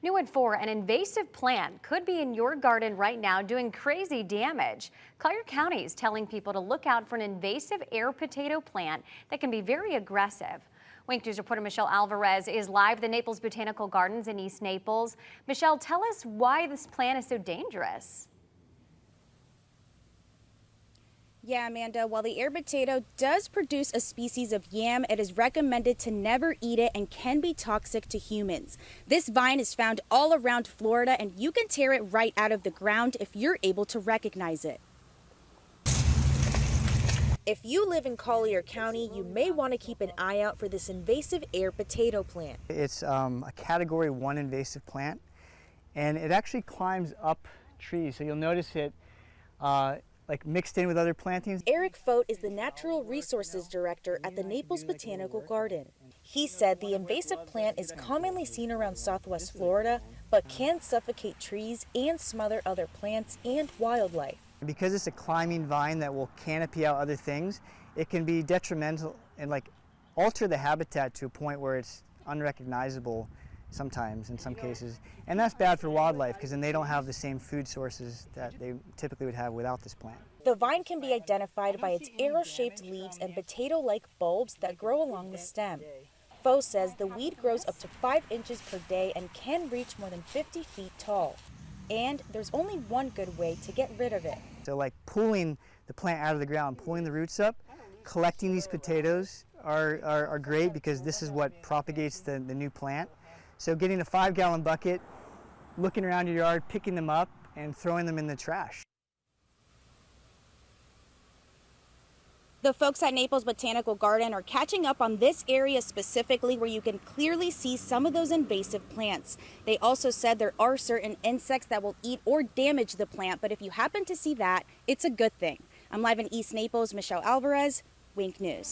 New at 4, an invasive plant could be in your garden right now doing crazy damage. Collier County is telling people to look out for an invasive air potato plant that can be very aggressive. Wink News reporter Michelle Alvarez is live at the Naples Botanical Gardens in East Naples. Michelle, tell us why this plant is so dangerous. Yeah, Amanda, while the air potato does produce a species of yam, it is recommended to never eat it and can be toxic to humans. This vine is found all around Florida, and you can tear it right out of the ground if you're able to recognize it. If you live in Collier County, you may want to keep an eye out for this invasive air potato plant. It's a Category 1 invasive plant, and it actually climbs up trees. So you'll notice it like mixed in with other plantings. Eric Fote is the Natural Resources Director at the Naples Botanical Garden. He said the invasive plant is commonly seen around Southwest Florida, but can suffocate trees and smother other plants and wildlife. Because it's a climbing vine that will canopy out other things, it can be detrimental and alter the habitat to a point where it's unrecognizable sometimes in some cases. And that's bad for wildlife because then they don't have the same food sources that they typically would have without this plant. The vine can be identified by its arrow-shaped leaves and potato-like bulbs that grow along the stem. Foe says the weed grows up to 5 inches per day and can reach more than 50 feet tall. And there's only one good way to get rid of it. So like pulling the plant out of the ground, pulling the roots up, collecting these potatoes are great because this is what propagates the new plant. So getting a 5-gallon bucket, looking around your yard, picking them up, and throwing them in the trash. The folks at Naples Botanical Garden are catching up on this area specifically where you can clearly see some of those invasive plants. They also said there are certain insects that will eat or damage the plant, but if you happen to see that, it's a good thing. I'm live in East Naples, Michelle Alvarez, Wink News.